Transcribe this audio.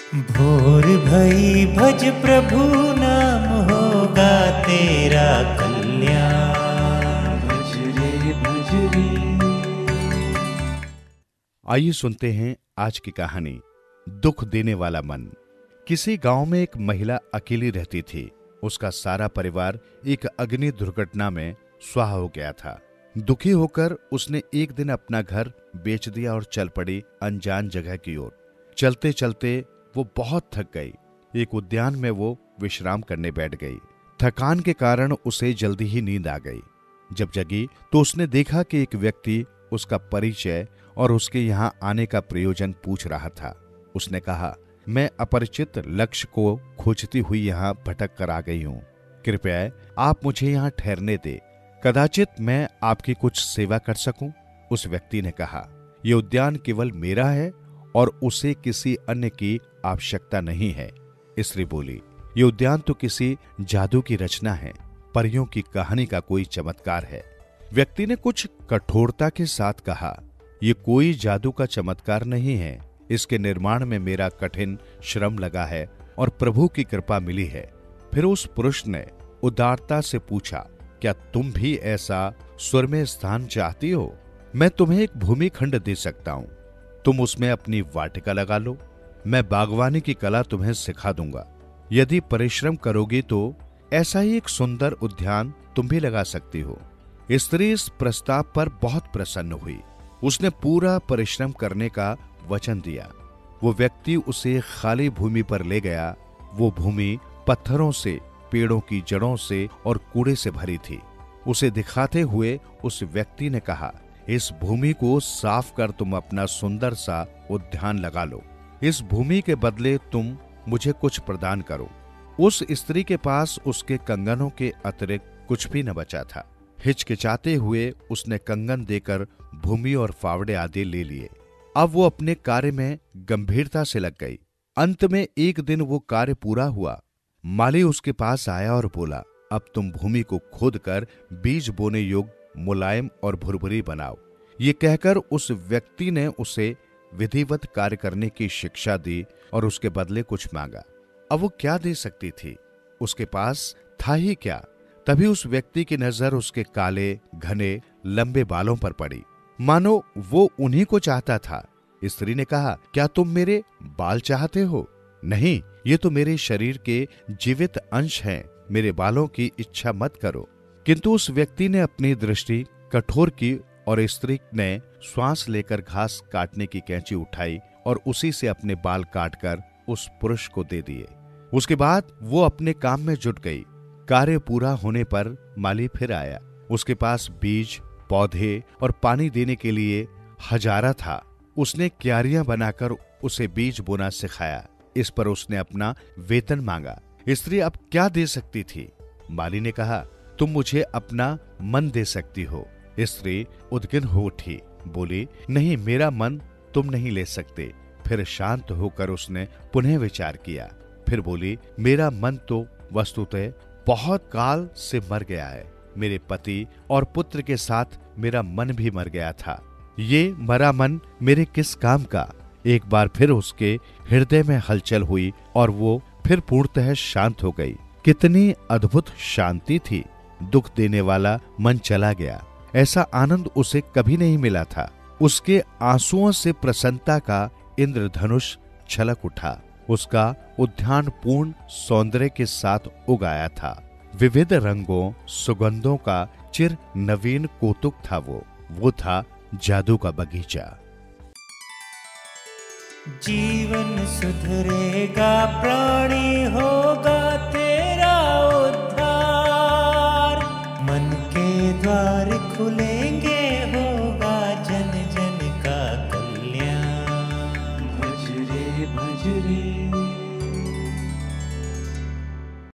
भोर भई भज प्रभु नाम होगा तेरा कल्याण। भज रे भज रे। आइए सुनते हैं आज की कहानी, दुख देने वाला मन। किसी गांव में एक महिला अकेली रहती थी। उसका सारा परिवार एक अग्नि दुर्घटना में स्वाहा हो गया था। दुखी होकर उसने एक दिन अपना घर बेच दिया और चल पड़ी अनजान जगह की ओर। चलते चलते वो बहुत थक गई। एक उद्यान में वो विश्राम करने बैठ गई। थकान के कारण उसे जल्दी ही नींद आ गई। जब जगी तो उसने देखा कि एक व्यक्ति उसका परिचय और उसके यहाँ आने का प्रयोजन पूछ रहा था। उसने कहा, मैं अपरिचित लक्ष्य को खोजती हुई यहाँ भटक कर आ गई हूँ। कृपया आप मुझे यहाँ ठहरने दे। कदाचित मैं आपकी कुछ सेवा कर सकूं। उस व्यक्ति ने कहा, ये उद्यान केवल मेरा है और उसे किसी अन्य की आवश्यकता नहीं है। स्त्री बोली, ये उद्यान तो किसी जादू की रचना है, परियों की कहानी का कोई चमत्कार है। व्यक्ति ने कुछ कठोरता के साथ कहा, ये कोई जादू का चमत्कार नहीं है। इसके निर्माण में मेरा कठिन श्रम लगा है और प्रभु की कृपा मिली है। फिर उस पुरुष ने उदारता से पूछा, क्या तुम भी ऐसा स्वर्गीय स्थान चाहती हो? मैं तुम्हें एक भूमि खंड दे सकता हूँ। तुम उसमें अपनी वाटिका लगा लो। मैं बागवानी की कला तुम्हें सिखा दूंगा। यदि परिश्रम करोगी तो ऐसा ही एक सुंदर उद्यान तुम भी लगा सकती हो। स्त्री इस प्रस्ताव पर बहुत प्रसन्न हुई। उसने पूरा परिश्रम करने का वचन दिया। वो व्यक्ति उसे खाली भूमि पर ले गया। वो भूमि पत्थरों से, पेड़ों की जड़ों से और कूड़े से भरी थी। उसे दिखाते हुए उस व्यक्ति ने कहा, इस भूमि को साफ कर तुम अपना सुंदर सा उद्यान लगा लो। इस भूमि के बदले तुम मुझे कुछ प्रदान करो। उस स्त्री के पास उसके कंगनों के अतिरिक्त कुछ भी न बचा था। हिचकिचाते हुए उसने कंगन देकर भूमि और फावड़े आदि ले लिए। अब वो अपने कार्य में गंभीरता से लग गई। अंत में एक दिन वो कार्य पूरा हुआ। माली उसके पास आया और बोला, अब तुम भूमि को खोदकर बीज बोने योग्य मुलायम और भुरभुरी बनाओ। ये कहकर उस व्यक्ति ने उसे विधिवत कार्य करने की शिक्षा दी और उसके बदले कुछ मांगा। अब वो क्या दे सकती थी? उसके पास था ही क्या? तभी उस व्यक्ति की नजर उसके काले, घने, लंबे बालों पर पड़ी, मानो वो उन्हीं को चाहता था। स्त्री ने कहा, क्या तुम मेरे बाल चाहते हो? नहीं, ये तो मेरे शरीर के जीवित अंश हैं। मेरे बालों की इच्छा मत करो। किंतु उस व्यक्ति ने अपनी दृष्टि कठोर की और स्त्री ने श्वास लेकर घास काटने की कैंची उठाई और उसी से अपने बाल काटकर उस पुरुष को दे दिए। उसके बाद वो अपने काम में जुट गई। कार्य पूरा होने पर माली फिर आया। उसके पास बीज, पौधे और पानी देने के लिए हजारा था। उसने क्यारियां बनाकर उसे बीज बोना सिखाया। इस पर उसने अपना वेतन मांगा। स्त्री अब क्या दे सकती थी? माली ने कहा, तुम मुझे अपना मन दे सकती हो। स्त्री उद्विग्न हो उठी, बोली, नहीं, मेरा मन तुम नहीं ले सकते। फिर शांत होकर उसने पुनः विचार किया। फिर बोली, मेरा मन तो वस्तुतः बहुत काल से मर गया है। मेरे पति और पुत्र के साथ मेरा मन भी मर गया था। ये मरा मन मेरे किस काम का? एक बार फिर उसके हृदय में हलचल हुई और वो फिर पूर्णतः शांत हो गई। कितनी अद्भुत शांति थी। दुख देने वाला मन चला गया। ऐसा आनंद उसे कभी नहीं मिला था। उसके आंसुओं से प्रसन्नता का इंद्रधनुष छलक उठा। उसका उद्यान पूर्ण सौंदर्य के साथ उगाया था। विविध रंगों, सुगंधों का चिर नवीन कौतुक था। वो था जादू का बगीचा। जीवन सुधरेगा, प्राणी हो